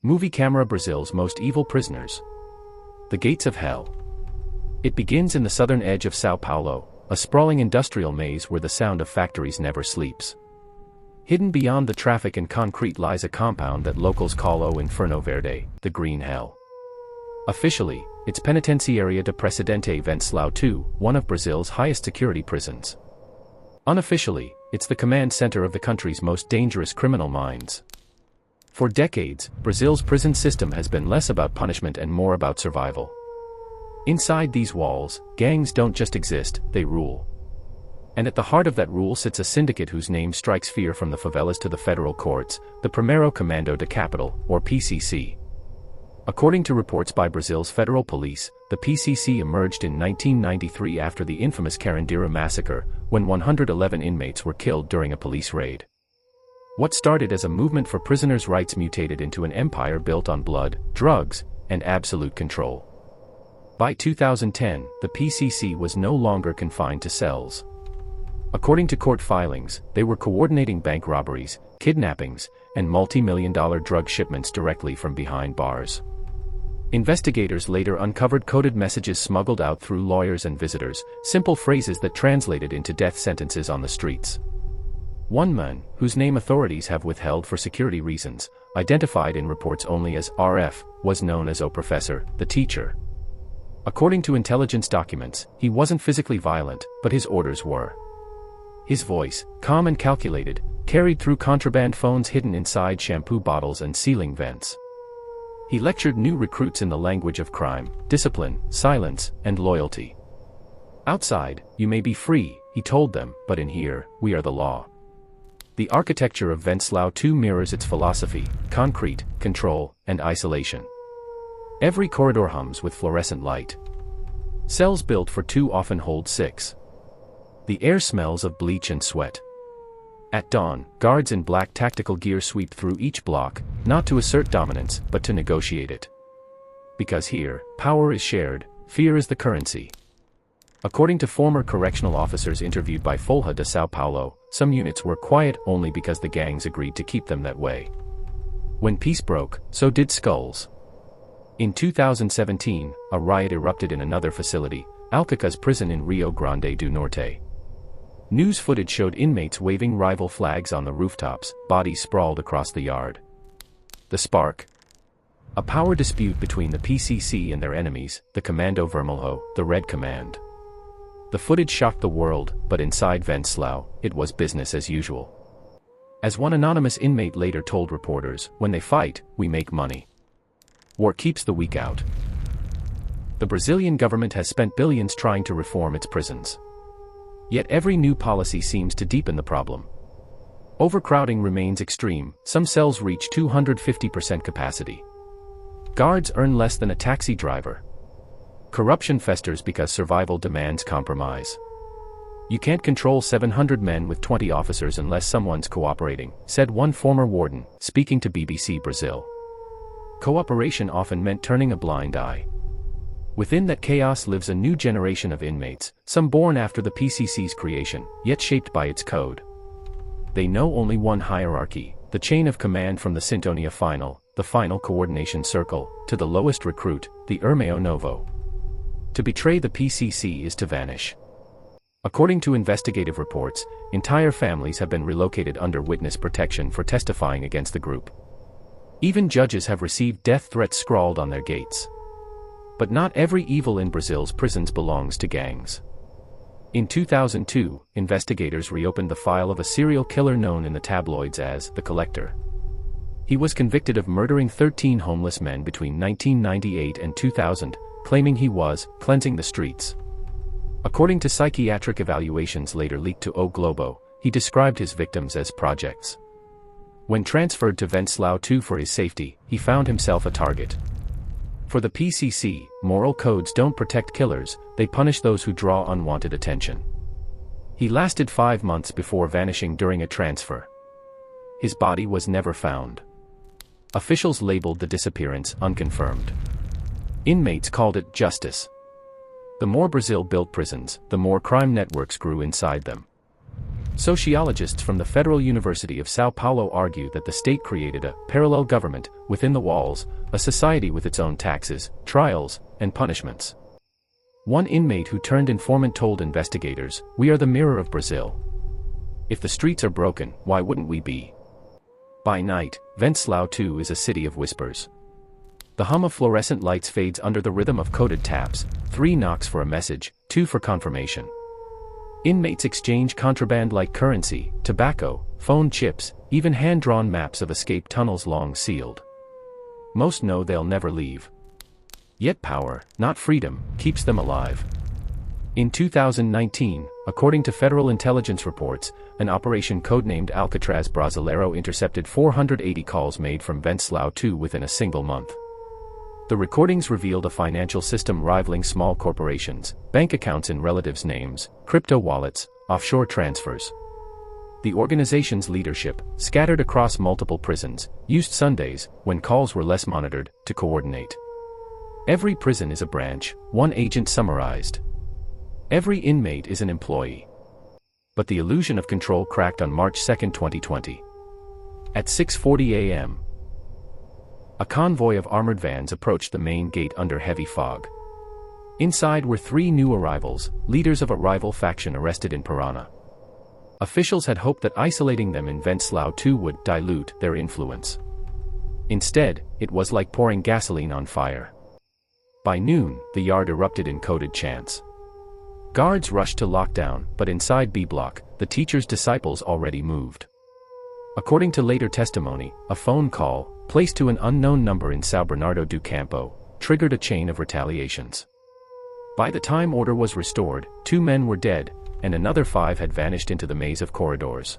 Movie camera Brazil's most evil prisoners. The gates of hell. It begins in the southern edge of São Paulo, a sprawling industrial maze where the sound of factories never sleeps. Hidden beyond the traffic and concrete lies a compound that locals call O Inferno Verde, the Green Hell. Officially, it's Penitenciaria de Presidente Venceslau II, one of Brazil's highest security prisons. Unofficially, it's the command center of the country's most dangerous criminal minds. For decades, Brazil's prison system has been less about punishment and more about survival. Inside these walls, gangs don't just exist, they rule. And at the heart of that rule sits a syndicate whose name strikes fear from the favelas to the federal courts, the Primeiro Comando da Capital, or PCC. According to reports by Brazil's federal police, the PCC emerged in 1993 after the infamous Carandiru massacre, when 111 inmates were killed during a police raid. What started as a movement for prisoners' rights mutated into an empire built on blood, drugs, and absolute control. By 2010, the PCC was no longer confined to cells. According to court filings, they were coordinating bank robberies, kidnappings, and multi-million-dollar drug shipments directly from behind bars. Investigators later uncovered coded messages smuggled out through lawyers and visitors, simple phrases that translated into death sentences on the streets. One man, whose name authorities have withheld for security reasons, identified in reports only as RF, was known as O Professor, the teacher. According to intelligence documents, he wasn't physically violent, but his orders were. His voice, calm and calculated, carried through contraband phones hidden inside shampoo bottles and ceiling vents. He lectured new recruits in the language of crime, discipline, silence, and loyalty. Outside, you may be free, he told them, but in here, we are the law. The architecture of Venceslau II mirrors its philosophy: concrete, control, and isolation. Every corridor hums with fluorescent light. Cells built for two often hold six. The air smells of bleach and sweat. At dawn, guards in black tactical gear sweep through each block, not to assert dominance, but to negotiate it. Because here, power is shared, fear is the currency. According to former correctional officers interviewed by Folha de São Paulo, some units were quiet only because the gangs agreed to keep them that way. When peace broke, so did skulls. In 2017, a riot erupted in another facility, Alcaca's prison in Rio Grande do Norte. News footage showed inmates waving rival flags on the rooftops, bodies sprawled across the yard. The spark? A power dispute between the PCC and their enemies, the Comando Vermelho, the Red Command. The footage shocked the world, but inside Venceslau, it was business as usual. As one anonymous inmate later told reporters, when they fight, we make money. War keeps the weak out. The Brazilian government has spent billions trying to reform its prisons. Yet every new policy seems to deepen the problem. Overcrowding remains extreme, some cells reach 250% capacity. Guards earn less than a taxi driver. Corruption festers because survival demands compromise. You can't control 700 men with 20 officers unless someone's cooperating, said one former warden, speaking to BBC Brazil. Cooperation often meant turning a blind eye. Within that chaos lives a new generation of inmates, some born after the PCC's creation, yet shaped by its code. They know only one hierarchy, the chain of command from the Sintonia Final, the final coordination circle, to the lowest recruit, the Irmão Novo. To betray the PCC is to vanish. According to investigative reports, entire families have been relocated under witness protection for testifying against the group. Even judges have received death threats scrawled on their gates. But not every evil in Brazil's prisons belongs to gangs. In 2002, investigators reopened the file of a serial killer known in the tabloids as the Collector. He was convicted of murdering 13 homeless men between 1998 and 2000, claiming he was cleansing the streets. According to psychiatric evaluations later leaked to O Globo, he described his victims as projects. When transferred to Venceslau II for his safety, he found himself a target. For the PCC, moral codes don't protect killers, they punish those who draw unwanted attention. He lasted 5 months before vanishing during a transfer. His body was never found. Officials labeled the disappearance unconfirmed. Inmates called it justice. The more Brazil built prisons, the more crime networks grew inside them. Sociologists from the Federal University of São Paulo argue that the state created a parallel government within the walls, a society with its own taxes, trials, and punishments. One inmate who turned informant told investigators, "We are the mirror of Brazil. If the streets are broken, why wouldn't we be?" By night, Venceslau II is a city of whispers. The hum of fluorescent lights fades under the rhythm of coded taps, 3 knocks for a message, 2 for confirmation. Inmates exchange contraband like currency, tobacco, phone chips, even hand-drawn maps of escape tunnels long sealed. Most know they'll never leave. Yet power, not freedom, keeps them alive. In 2019, according to federal intelligence reports, an operation codenamed Alcatraz Brasileiro intercepted 480 calls made from Venceslau II within a single month. The recordings revealed a financial system rivaling small corporations, bank accounts in relatives' names, crypto wallets, offshore transfers. The organization's leadership, scattered across multiple prisons, used Sundays, when calls were less monitored, to coordinate. Every prison is a branch, one agent summarized. Every inmate is an employee. But the illusion of control cracked on March 2, 2020. At 6:40 a.m., a convoy of armored vans approached the main gate under heavy fog. Inside were 3 new arrivals, leaders of a rival faction arrested in Paraná. Officials had hoped that isolating them in Venceslau II would dilute their influence. Instead, it was like pouring gasoline on fire. By noon, the yard erupted in coded chants. Guards rushed to lockdown, but inside B Block, the teacher's disciples already moved. According to later testimony, a phone call, placed to an unknown number in São Bernardo do Campo, triggered a chain of retaliations. By the time order was restored, 2 men were dead, and another 5 had vanished into the maze of corridors.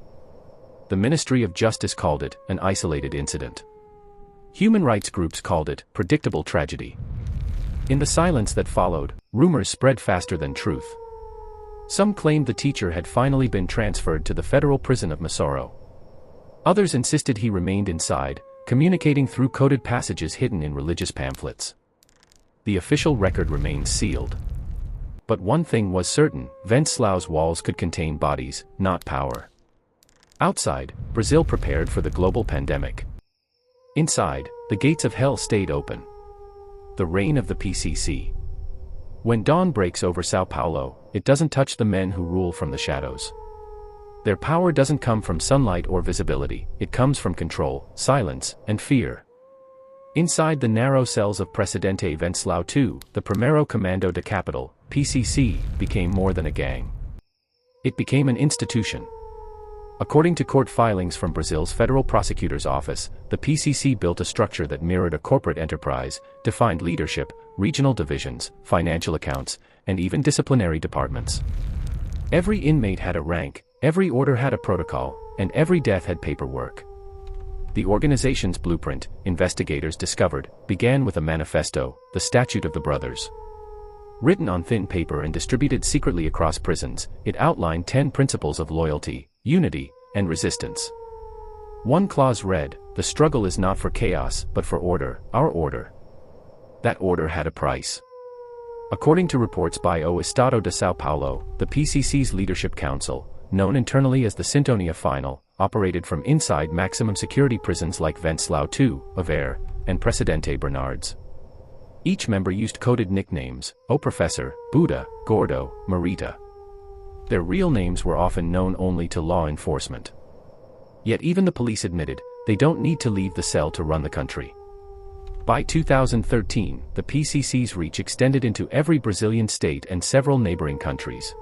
The Ministry of Justice called it an isolated incident. Human rights groups called it predictable tragedy. In the silence that followed, rumors spread faster than truth. Some claimed the teacher had finally been transferred to the federal prison of Mossoró. Others insisted he remained inside, communicating through coded passages hidden in religious pamphlets. The official record remained sealed. But one thing was certain: Venceslau's walls could contain bodies, not power. Outside, Brazil prepared for the global pandemic. Inside, the gates of hell stayed open. The reign of the PCC. When dawn breaks over São Paulo, it doesn't touch the men who rule from the shadows. Their power doesn't come from sunlight or visibility, it comes from control, silence, and fear. Inside the narrow cells of Presidente Venceslau II, the Primeiro Comando da Capital, PCC, became more than a gang. It became an institution. According to court filings from Brazil's Federal Prosecutor's Office, the PCC built a structure that mirrored a corporate enterprise, defined leadership, regional divisions, financial accounts, and even disciplinary departments. Every inmate had a rank, every order had a protocol, and every death had paperwork. The organization's blueprint, investigators discovered, began with a manifesto, the Statute of the Brothers. Written on thin paper and distributed secretly across prisons, it outlined 10 principles of loyalty, unity, and resistance. One clause read, "The struggle is not for chaos, but for order, our order." That order had a price. According to reports by O Estado de São Paulo, the PCC's Leadership Council, known internally as the Sintonia Final, operated from inside maximum security prisons like Venceslau II, Aveiro, and Presidente Bernardes. Each member used coded nicknames: O Professor, Buddha, Gordo, Marita. Their real names were often known only to law enforcement. Yet even the police admitted, they don't need to leave the cell to run the country. By 2013, the PCC's reach extended into every Brazilian state and several neighboring countries.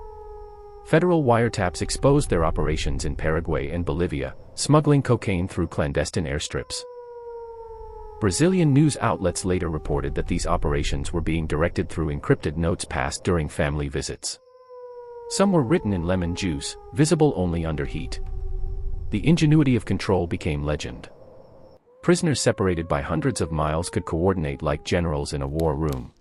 Federal wiretaps exposed their operations in Paraguay and Bolivia, smuggling cocaine through clandestine airstrips. Brazilian news outlets later reported that these operations were being directed through encrypted notes passed during family visits. Some were written in lemon juice, visible only under heat. The ingenuity of control became legend. Prisoners separated by hundreds of miles could coordinate like generals in a war room.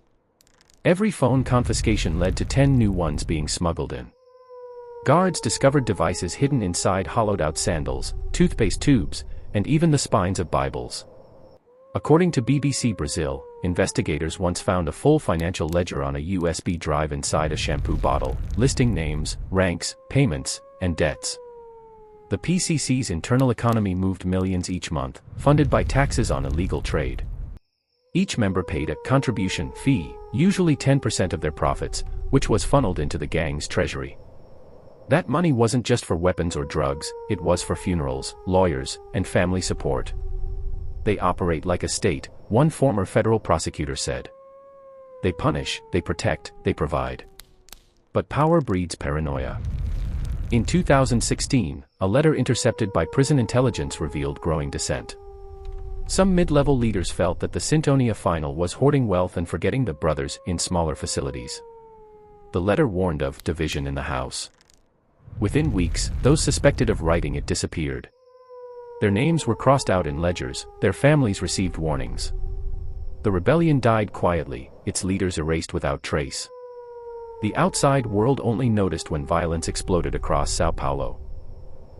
Every phone confiscation led to 10 new ones being smuggled in. Guards discovered devices hidden inside hollowed-out sandals, toothpaste tubes, and even the spines of Bibles. According to BBC Brazil, investigators once found a full financial ledger on a USB drive inside a shampoo bottle, listing names, ranks, payments, and debts. The PCC's internal economy moved millions each month, funded by taxes on illegal trade. Each member paid a contribution fee, usually 10% of their profits, which was funneled into the gang's treasury. That money wasn't just for weapons or drugs, it was for funerals, lawyers, and family support. They operate like a state, one former federal prosecutor said. They punish, they protect, they provide. But power breeds paranoia. In 2016, a letter intercepted by prison intelligence revealed growing dissent. Some mid-level leaders felt that the Sintonia Final was hoarding wealth and forgetting the brothers in smaller facilities. The letter warned of division in the house. Within weeks, those suspected of writing it disappeared. Their names were crossed out in ledgers, their families received warnings. The rebellion died quietly, its leaders erased without trace. The outside world only noticed when violence exploded across São Paulo.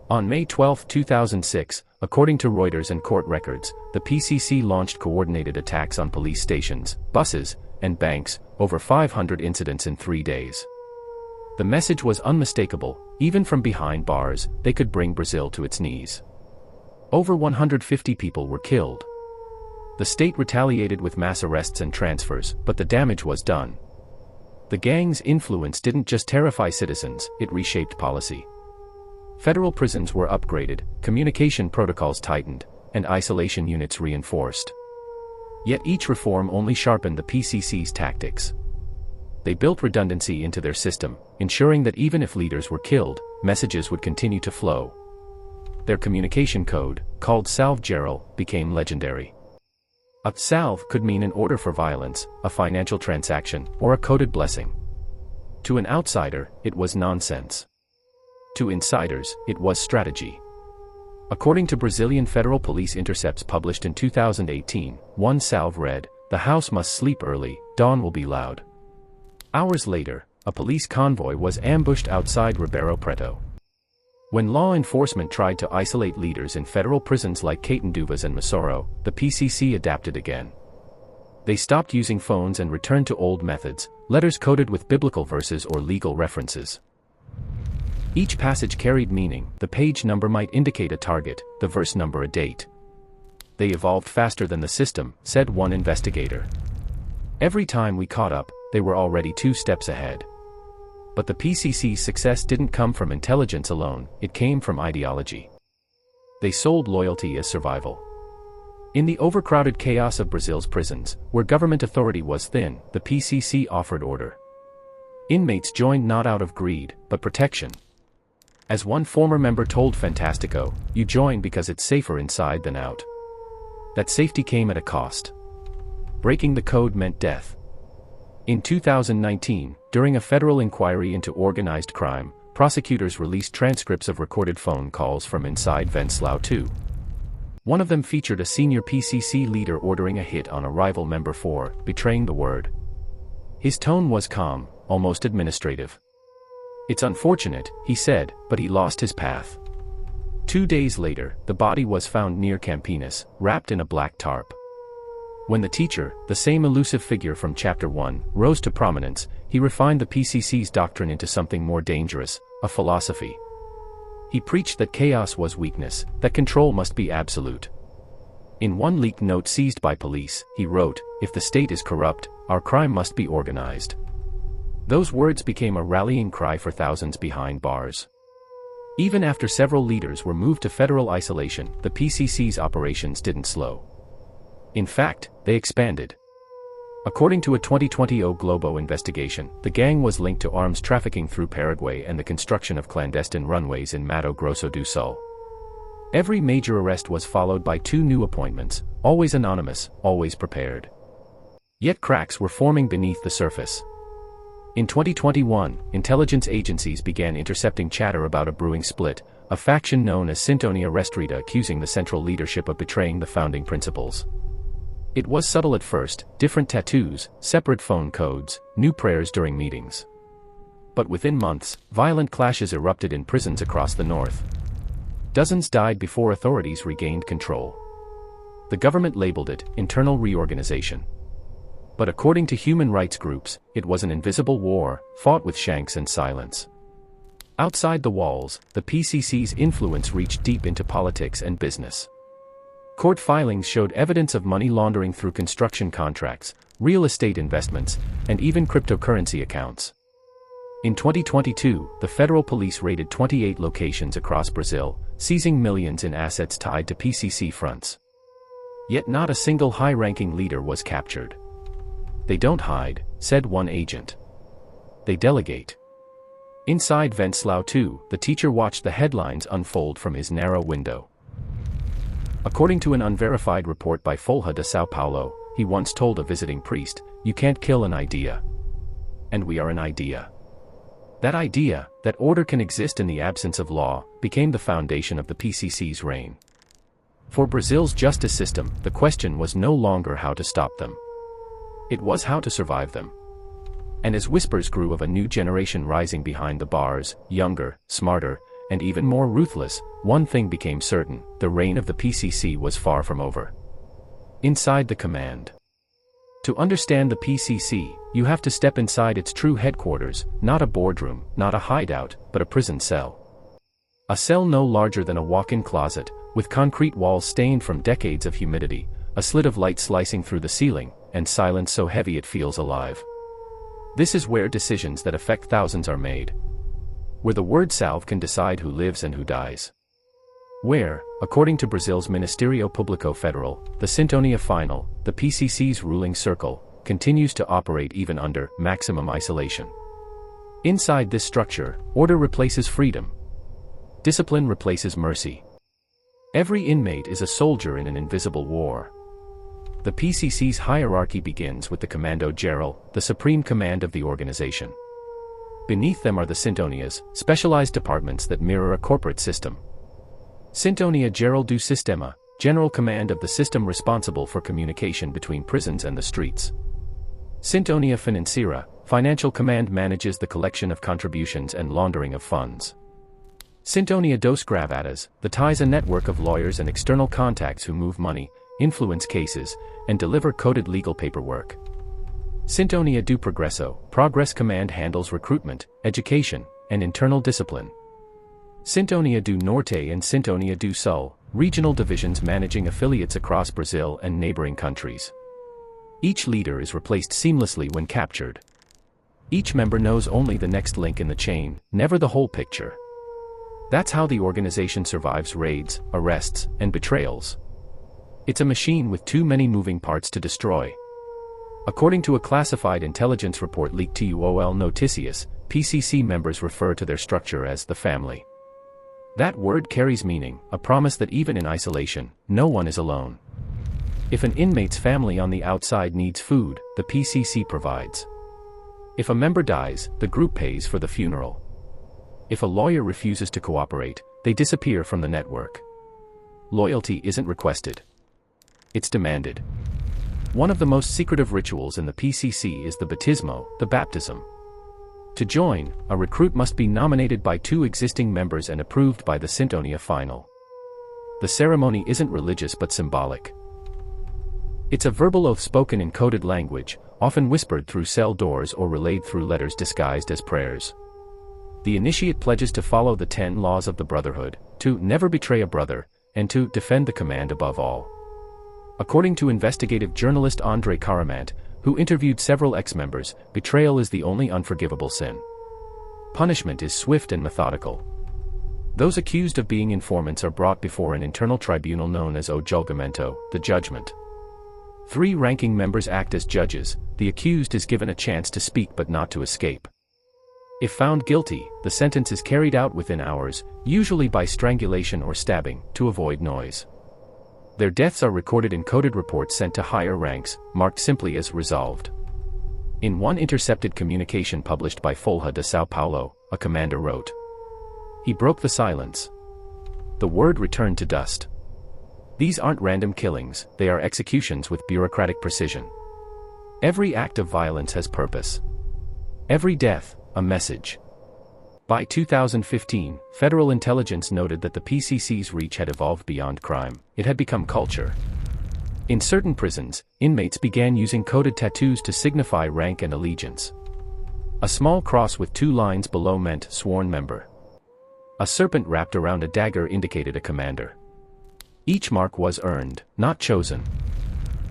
On May 12, 2006, according to Reuters and court records, the PCC launched coordinated attacks on police stations, buses, and banks, over 500 incidents in 3 days. The message was unmistakable: even from behind bars, they could bring Brazil to its knees. Over 150 people were killed. The state retaliated with mass arrests and transfers, but the damage was done. The gang's influence didn't just terrify citizens, it reshaped policy. Federal prisons were upgraded, communication protocols tightened, and isolation units reinforced. Yet each reform only sharpened the PCC's tactics. They built redundancy into their system, ensuring that even if leaders were killed, messages would continue to flow. Their communication code, called Salve Geral, became legendary. A salve could mean an order for violence, a financial transaction, or a coded blessing. To an outsider, it was nonsense. To insiders, it was strategy. According to Brazilian federal police intercepts published in 2018, one salve read, "The house must sleep early, dawn will be loud." Hours later, a police convoy was ambushed outside Ribeirão Preto. When law enforcement tried to isolate leaders in federal prisons like Carandiru and Mossoró, the PCC adapted again. They stopped using phones and returned to old methods, letters coded with biblical verses or legal references. Each passage carried meaning: the page number might indicate a target, the verse number a date. They evolved faster than the system, said one investigator. Every time we caught up, they were already 2 steps ahead. But the PCC's success didn't come from intelligence alone, it came from ideology. They sold loyalty as survival. In the overcrowded chaos of Brazil's prisons, where government authority was thin, the PCC offered order. Inmates joined not out of greed, but protection. As one former member told Fantástico, "You join because it's safer inside than out." That safety came at a cost. Breaking the code meant death. In 2019, during a federal inquiry into organized crime, prosecutors released transcripts of recorded phone calls from inside Venceslau II. One of them featured a senior PCC leader ordering a hit on a rival member for betraying the word. His tone was calm, almost administrative. "It's unfortunate," he said, but he lost his path. 2 days later, the body was found near Campinas, wrapped in a black tarp. When the teacher, the same elusive figure from Chapter 1, rose to prominence, he refined the PCC's doctrine into something more dangerous, a philosophy. He preached that chaos was weakness, that control must be absolute. In one leaked note seized by police, he wrote, "If the state is corrupt, our crime must be organized." Those words became a rallying cry for thousands behind bars. Even after several leaders were moved to federal isolation, the PCC's operations didn't slow. In fact, they expanded. According to a 2020 Globo investigation, the gang was linked to arms trafficking through Paraguay and the construction of clandestine runways in Mato Grosso do Sul. Every major arrest was followed by 2 new appointments, always anonymous, always prepared. Yet cracks were forming beneath the surface. In 2021, intelligence agencies began intercepting chatter about a brewing split, a faction known as Sintonia Restrita accusing the central leadership of betraying the founding principles. It was subtle at first: different tattoos, separate phone codes, new prayers during meetings. But within months, violent clashes erupted in prisons across the north. Dozens died before authorities regained control. The government labeled it internal reorganization. But according to human rights groups, it was an invisible war, fought with shanks and silence. Outside the walls, the PCC's influence reached deep into politics and business. Court filings showed evidence of money laundering through construction contracts, real estate investments, and even cryptocurrency accounts. In 2022, the federal police raided 28 locations across Brazil, seizing millions in assets tied to PCC fronts. Yet not a single high-ranking leader was captured. "They don't hide," said one agent. "They delegate." Inside Venceslau II, the teacher watched the headlines unfold from his narrow window. According to an unverified report by Folha de São Paulo, he once told a visiting priest, "You can't kill an idea. And we are an idea." That idea, that order can exist in the absence of law, became the foundation of the PCC's reign. For Brazil's justice system, the question was no longer how to stop them. It was how to survive them. And as whispers grew of a new generation rising behind the bars, younger, smarter, and even more ruthless, one thing became certain: the reign of the PCC was far from over. Inside the command. To understand the PCC, you have to step inside its true headquarters, not a boardroom, not a hideout, but a prison cell. A cell no larger than a walk-in closet, with concrete walls stained from decades of humidity, a slit of light slicing through the ceiling, and silence so heavy it feels alive. This is where decisions that affect thousands are made. Where the word salve can decide who lives and who dies. Where, according to Brazil's Ministério Público Federal, the Sintonia Final, the PCC's ruling circle, continues to operate even under maximum isolation. Inside this structure, order replaces freedom. Discipline replaces mercy. Every inmate is a soldier in an invisible war. The PCC's hierarchy begins with the Comando Geral, the supreme command of the organization. Beneath them are the Sintonias, specialized departments that mirror a corporate system. Sintonia Geral do Sistema, general command of the system responsible for communication between prisons and the streets. Sintonia Financeira, financial command manages the collection of contributions and laundering of funds. Sintonia dos Gravatas, the ties a network of lawyers and external contacts who move money, influence cases, and deliver coded legal paperwork. Sintonia do Progresso, Progress Command handles recruitment, education, and internal discipline. Sintonia do Norte and Sintonia do Sul, regional divisions managing affiliates across Brazil and neighboring countries. Each leader is replaced seamlessly when captured. Each member knows only the next link in the chain, never the whole picture. That's how the organization survives raids, arrests, and betrayals. It's a machine with too many moving parts to destroy. According to a classified intelligence report leaked to UOL Noticias, PCC members refer to their structure as the family. That word carries meaning, a promise that even in isolation, no one is alone. If an inmate's family on the outside needs food, the PCC provides. If a member dies, the group pays for the funeral. If a lawyer refuses to cooperate, they disappear from the network. Loyalty isn't requested. It's demanded. One of the most secretive rituals in the PCC is the batismo, the baptism. To join, a recruit must be nominated by 2 existing members and approved by the Sintonia Final. The ceremony isn't religious but symbolic. It's a verbal oath spoken in coded language, often whispered through cell doors or relayed through letters disguised as prayers. The initiate pledges to follow the 10 laws of the Brotherhood, to never betray a brother, and to defend the command above all. According to investigative journalist André Caramant, who interviewed several ex-members, betrayal is the only unforgivable sin. Punishment is swift and methodical. Those accused of being informants are brought before an internal tribunal known as o julgamento, the judgment. 3 ranking members act as judges. The accused is given a chance to speak but not to escape. If found guilty, the sentence is carried out within hours, usually by strangulation or stabbing, to avoid noise. Their deaths are recorded in coded reports sent to higher ranks, marked simply as resolved. In one intercepted communication published by Folha de São Paulo, a commander wrote, "He broke the silence. The word returned to dust. These aren't random killings, they are executions with bureaucratic precision. Every act of violence has purpose. Every death, a message." By 2015, federal intelligence noted that the PCC's reach had evolved beyond crime. It had become culture. In certain prisons, inmates began using coded tattoos to signify rank and allegiance. A small cross with 2 lines below meant sworn member. A serpent wrapped around a dagger indicated a commander. Each mark was earned, not chosen.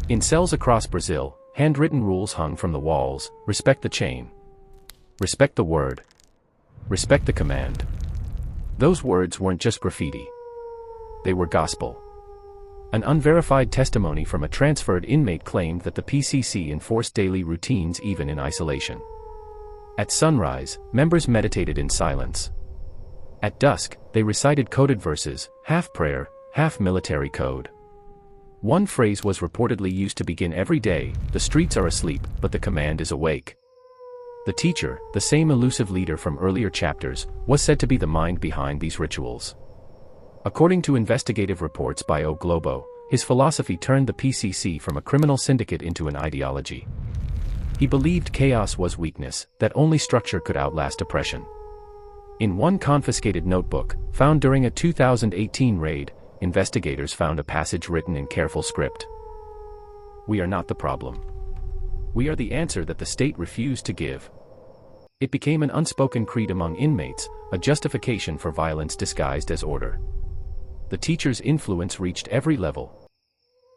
In cells across Brazil, handwritten rules hung from the walls: respect the chain. Respect the word. Respect the command. Those words weren't just graffiti. They were gospel. An unverified testimony from a transferred inmate claimed that the PCC enforced daily routines even in isolation. At sunrise, members meditated in silence. At dusk, they recited coded verses, half prayer, half military code. One phrase was reportedly used to begin every day: the streets are asleep, but the command is awake. The teacher, the same elusive leader from earlier chapters, was said to be the mind behind these rituals. According to investigative reports by O Globo, his philosophy turned the PCC from a criminal syndicate into an ideology. He believed chaos was weakness, that only structure could outlast oppression. In one confiscated notebook, found during a 2018 raid, investigators found a passage written in careful script. "We are not the problem. We are the answer that the state refused to give." It became an unspoken creed among inmates, a justification for violence disguised as order. The teacher's influence reached every level.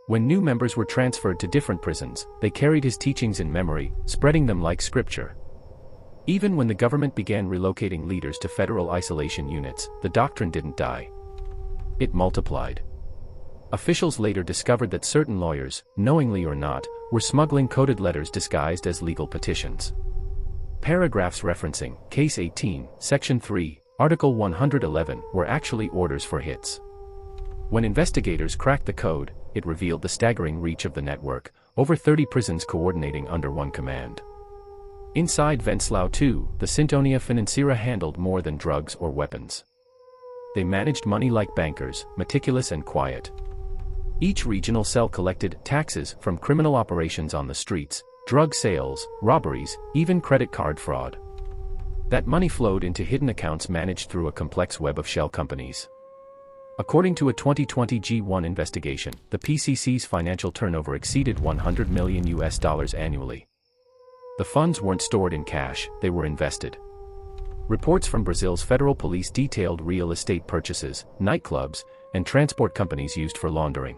When new members were transferred to different prisons, they carried his teachings in memory, spreading them like scripture. Even when the government began relocating leaders to federal isolation units, the doctrine didn't die. It multiplied. Officials later discovered that certain lawyers, knowingly or not, were smuggling coded letters disguised as legal petitions. Paragraphs referencing Case 18, Section 3, Article 111 were actually orders for hits. When investigators cracked the code, it revealed the staggering reach of the network: over 30 prisons coordinating under one command. Inside Venceslau II, the Sintonia Financeira handled more than drugs or weapons. They managed money like bankers, meticulous and quiet. Each regional cell collected taxes from criminal operations on the streets, drug sales, robberies, even credit card fraud. That money flowed into hidden accounts managed through a complex web of shell companies. According to a 2020 G1 investigation, the PCC's financial turnover exceeded $100 million annually. The funds weren't stored in cash, they were invested. Reports from Brazil's federal police detailed real estate purchases, nightclubs, and transport companies used for laundering.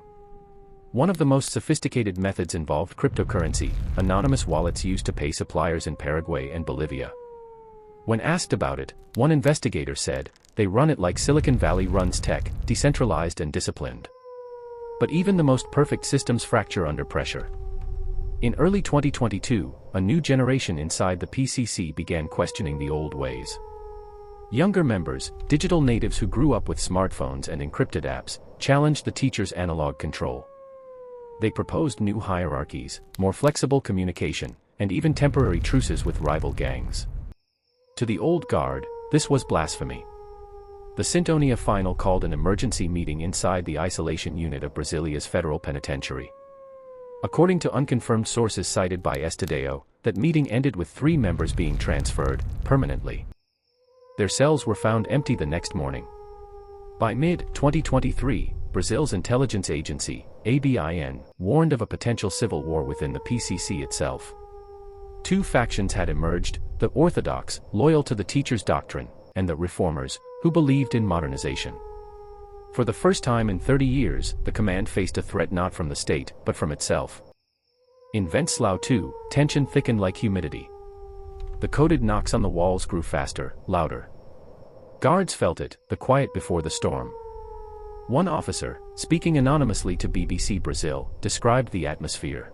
One of the most sophisticated methods involved cryptocurrency, anonymous wallets used to pay suppliers in Paraguay and Bolivia. When asked about it, one investigator said, "They run it like Silicon Valley runs tech, decentralized and disciplined." But even the most perfect systems fracture under pressure. In early 2022, a new generation inside the PCC began questioning the old ways. Younger members, digital natives who grew up with smartphones and encrypted apps, challenged the teacher's analog control. They proposed new hierarchies, more flexible communication, and even temporary truces with rival gangs. To the old guard, this was blasphemy. The Sintonia final called an emergency meeting inside the isolation unit of Brasilia's federal penitentiary. According to unconfirmed sources cited by Estadeo, that meeting ended with 3 members being transferred, permanently. Their cells were found empty the next morning. By mid-2023, Brazil's intelligence agency, ABIN, warned of a potential civil war within the PCC itself. 2 factions had emerged: the orthodox, loyal to the teacher's doctrine, and the reformers, who believed in modernization. For the first time in 30 years, the command faced a threat not from the state, but from itself. In Venceslau II, tension thickened like humidity. The coded knocks on the walls grew faster, louder. Guards felt it, the quiet before the storm. One officer, speaking anonymously to BBC Brazil, described the atmosphere.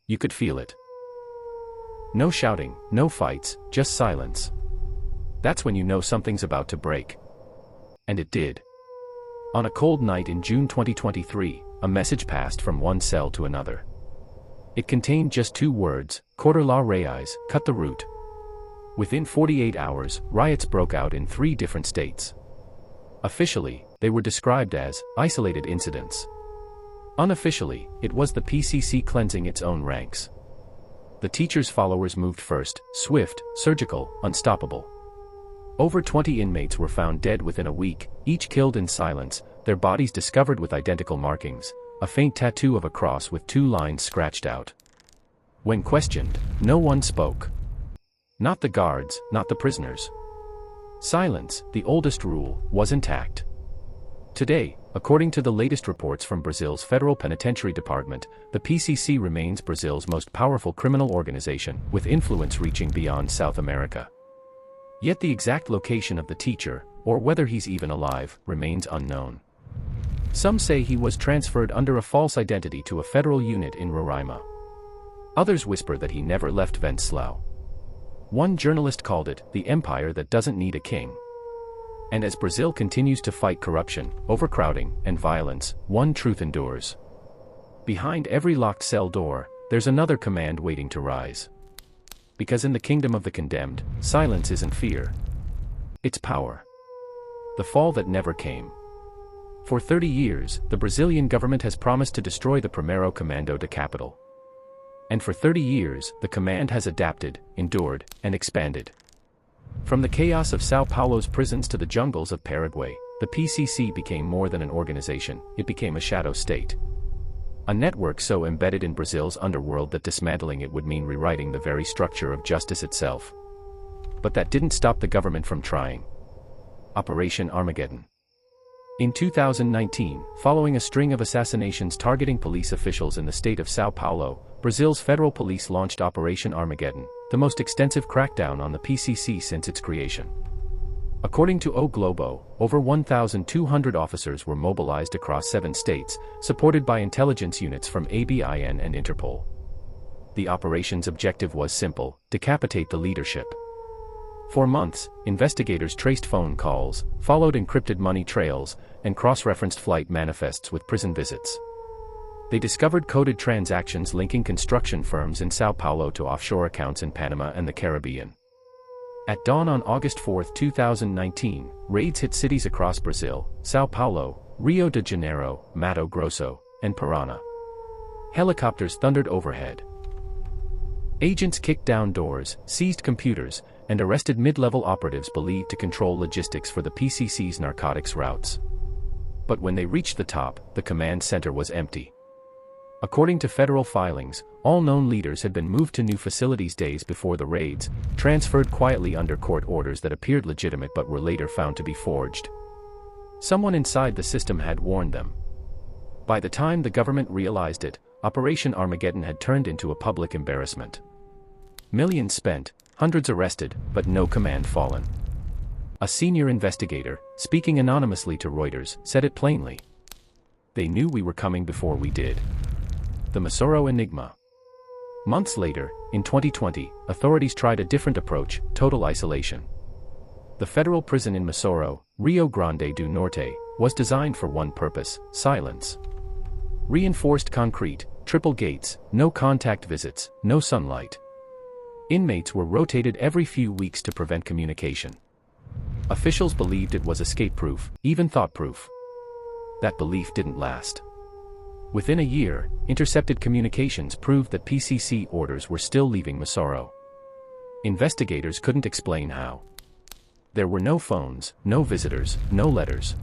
"You could feel it. No shouting, no fights, just silence. That's when you know something's about to break." And it did. On a cold night in June 2023, a message passed from one cell to another. It contained just 2 words: "Cortar lá reais, cut the root." Within 48 hours, riots broke out in 3 different states. Officially, they were described as isolated incidents. Unofficially, it was the PCC cleansing its own ranks. The teacher's followers moved first, swift, surgical, unstoppable. Over 20 inmates were found dead within a week, each killed in silence, their bodies discovered with identical markings, a faint tattoo of a cross with 2 lines scratched out. When questioned, no one spoke. Not the guards, not the prisoners. Silence, the oldest rule, was intact. Today, according to the latest reports from Brazil's Federal Penitentiary Department, the PCC remains Brazil's most powerful criminal organization, with influence reaching beyond South America. Yet the exact location of the teacher, or whether he's even alive, remains unknown. Some say he was transferred under a false identity to a federal unit in Roraima. Others whisper that he never left Venezuela. One journalist called it the empire that doesn't need a king. And as Brazil continues to fight corruption, overcrowding, and violence, one truth endures. Behind every locked cell door, there's another command waiting to rise. Because in the kingdom of the condemned, silence isn't fear. It's power. The fall that never came. For 30 years, the Brazilian government has promised to destroy the Primeiro Comando da Capital. And for 30 years, the command has adapted, endured, and expanded. From the chaos of São Paulo's prisons to the jungles of Paraguay, the PCC became more than an organization, it became a shadow state. A network so embedded in Brazil's underworld that dismantling it would mean rewriting the very structure of justice itself. But that didn't stop the government from trying. Operation Armageddon. In 2019, following a string of assassinations targeting police officials in the state of São Paulo, Brazil's federal police launched Operation Armageddon, the most extensive crackdown on the PCC since its creation. According to O Globo, over 1,200 officers were mobilized across 7 states, supported by intelligence units from ABIN and Interpol. The operation's objective was simple: decapitate the leadership. For months, investigators traced phone calls, followed encrypted money trails, and cross-referenced flight manifests with prison visits. They discovered coded transactions linking construction firms in São Paulo to offshore accounts in Panama and the Caribbean. At dawn on August 4, 2019, raids hit cities across Brazil: São Paulo, Rio de Janeiro, Mato Grosso, and Paraná. Helicopters thundered overhead. Agents kicked down doors, seized computers, and arrested mid-level operatives believed to control logistics for the PCC's narcotics routes. But when they reached the top, the command center was empty. According to federal filings, all known leaders had been moved to new facilities days before the raids, transferred quietly under court orders that appeared legitimate but were later found to be forged. Someone inside the system had warned them. By the time the government realized it, Operation Armageddon had turned into a public embarrassment. Millions spent, hundreds arrested, but no command fallen. A senior investigator, speaking anonymously to Reuters, said it plainly. They knew we were coming before we did. The Mossoró Enigma. Months later, in 2020, authorities tried a different approach: total isolation. The federal prison in Mossoró, Rio Grande do Norte, was designed for one purpose: silence. Reinforced concrete, triple gates, no contact visits, no sunlight. Inmates were rotated every few weeks to prevent communication. Officials believed it was escape-proof, even thought-proof. That belief didn't last. Within a year, intercepted communications proved that PCC orders were still leaving Mossoró. Investigators couldn't explain how. There were no phones, no visitors, no letters.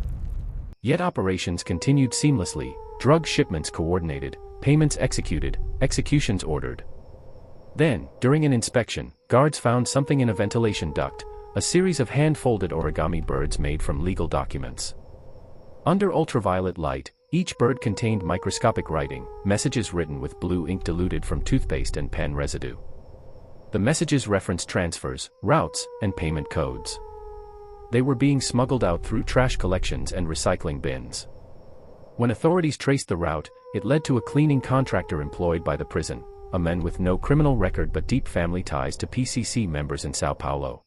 Yet operations continued seamlessly: drug shipments coordinated, payments executed, executions ordered. Then, during an inspection, guards found something in a ventilation duct: a series of hand-folded origami birds made from legal documents. Under ultraviolet light, each bird contained microscopic writing, messages written with blue ink diluted from toothpaste and pen residue. The messages referenced transfers, routes, and payment codes. They were being smuggled out through trash collections and recycling bins. When authorities traced the route, it led to a cleaning contractor employed by the prison, a man with no criminal record but deep family ties to PCC members in São Paulo.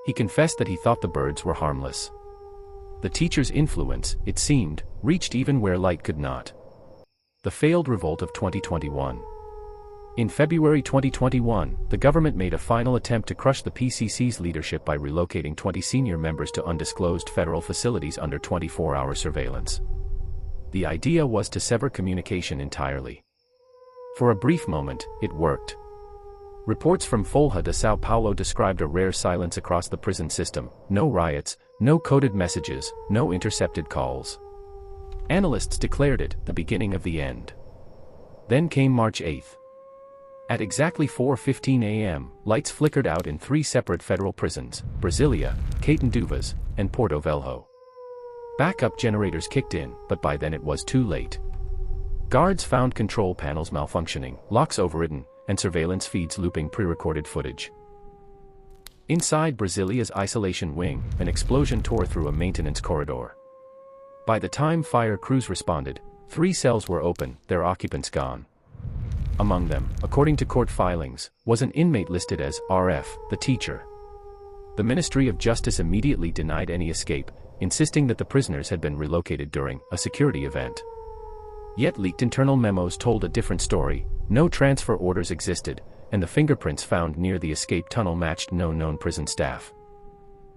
He confessed that he thought the birds were harmless. The teacher's influence, it seemed, reached even where light could not. The failed revolt of 2021. In February 2021, the government made a final attempt to crush the PCC's leadership by relocating 20 senior members to undisclosed federal facilities under 24-hour surveillance. The idea was to sever communication entirely. For a brief moment, it worked. Reports from Folha de São Paulo described a rare silence across the prison system: no riots, no coded messages, no intercepted calls. Analysts declared it the beginning of the end. Then came March 8. At exactly 4:15 a.m., lights flickered out in 3 separate federal prisons, Brasilia, Catanduvas, and Porto Velho. Backup generators kicked in, but by then it was too late. Guards found control panels malfunctioning, locks overridden, and surveillance feeds looping pre-recorded footage. Inside Brasilia's isolation wing, an explosion tore through a maintenance corridor. By the time fire crews responded, 3 cells were open, their occupants gone. Among them, according to court filings, was an inmate listed as RF, the teacher. The Ministry of Justice immediately denied any escape, insisting that the prisoners had been relocated during a security event. Yet leaked internal memos told a different story. No transfer orders existed, and the fingerprints found near the escape tunnel matched no known prison staff.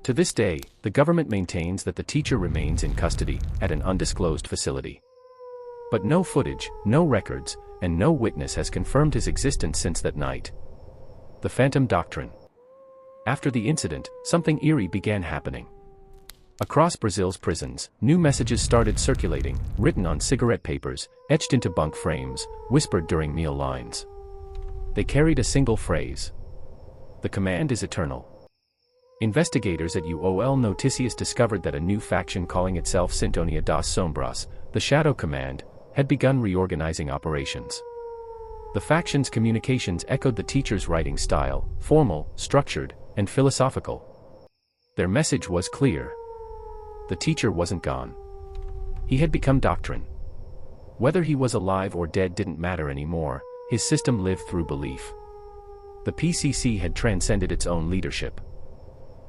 To this day, the government maintains that the teacher remains in custody at an undisclosed facility. But no footage, no records, and no witness has confirmed his existence since that night. The Phantom Doctrine. After the incident, something eerie began happening. Across Brazil's prisons, new messages started circulating, written on cigarette papers, etched into bunk frames, whispered during meal lines. They carried a single phrase. The command is eternal. Investigators at UOL Noticias discovered that a new faction calling itself Sintonia das Sombras, the Shadow Command, had begun reorganizing operations. The faction's communications echoed the teacher's writing style, formal, structured, and philosophical. Their message was clear. The teacher wasn't gone. He had become Doctrine. Whether he was alive or dead didn't matter anymore, his system lived through belief. The PCC had transcended its own leadership.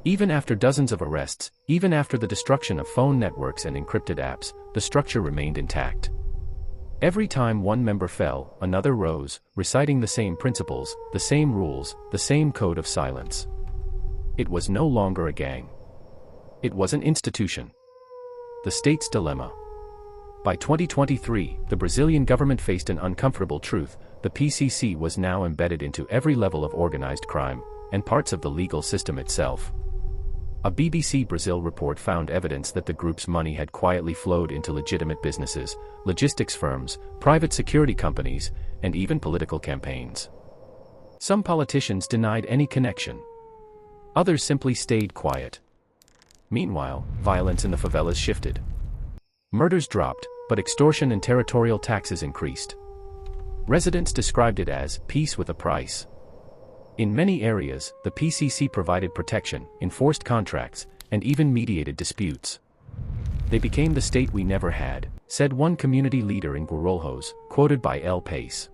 Even after dozens of arrests, even after the destruction of phone networks and encrypted apps, the structure remained intact. Every time one member fell, another rose, reciting the same principles, the same rules, the same code of silence. It was no longer a gang. It was an institution. The state's dilemma. By 2023, the Brazilian government faced an uncomfortable truth: the PCC was now embedded into every level of organized crime, and parts of the legal system itself. A BBC Brazil report found evidence that the group's money had quietly flowed into legitimate businesses, logistics firms, private security companies, and even political campaigns. Some politicians denied any connection. Others simply stayed quiet. Meanwhile, violence in the favelas shifted. Murders dropped, but extortion and territorial taxes increased. Residents described it as peace with a price. In many areas, the PCC provided protection, enforced contracts, and even mediated disputes. They became the state we never had, said one community leader in Guarulhos, quoted by El País.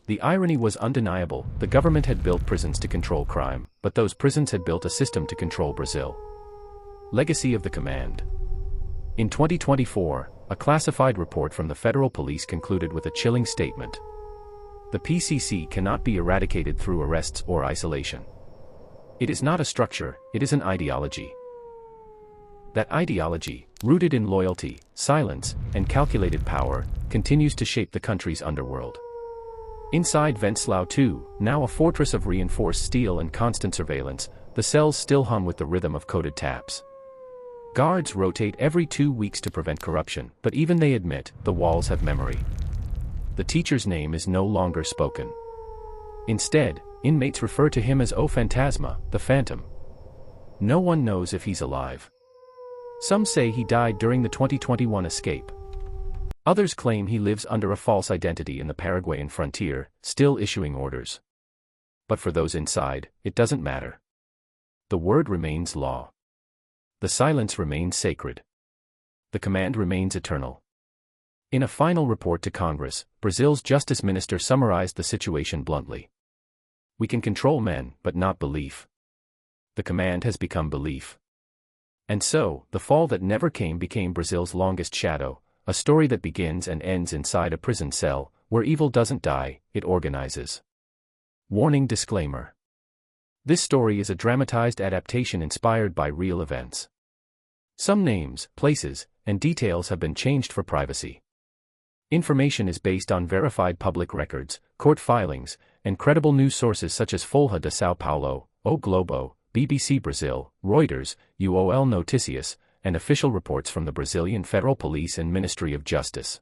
The irony was undeniable: the government had built prisons to control crime, but those prisons had built a system to control Brazil. Legacy of the Command. In 2024, a classified report from the federal police concluded with a chilling statement. The PCC cannot be eradicated through arrests or isolation. It is not a structure, it is an ideology. That ideology, rooted in loyalty, silence, and calculated power, continues to shape the country's underworld. Inside Venceslao II, now a fortress of reinforced steel and constant surveillance, the cells still hum with the rhythm of coded taps. Guards rotate every 2 weeks to prevent corruption, but even they admit, the walls have memory. The teacher's name is no longer spoken. Instead, inmates refer to him as O Fantasma, the Phantom. No one knows if he's alive. Some say he died during the 2021 escape. Others claim he lives under a false identity in the Paraguayan frontier, still issuing orders. But for those inside, it doesn't matter. The word remains law. The silence remains sacred. The command remains eternal. In a final report to Congress, Brazil's Justice Minister summarized the situation bluntly. We can control men, but not belief. The command has become belief. And so, the fall that never came became Brazil's longest shadow, a story that begins and ends inside a prison cell, where evil doesn't die, it organizes. Warning disclaimer. This story is a dramatized adaptation inspired by real events. Some names, places, and details have been changed for privacy. Information is based on verified public records, court filings, and credible news sources such as Folha de São Paulo, O Globo, BBC Brazil, Reuters, UOL Noticias, and official reports from the Brazilian Federal Police and Ministry of Justice.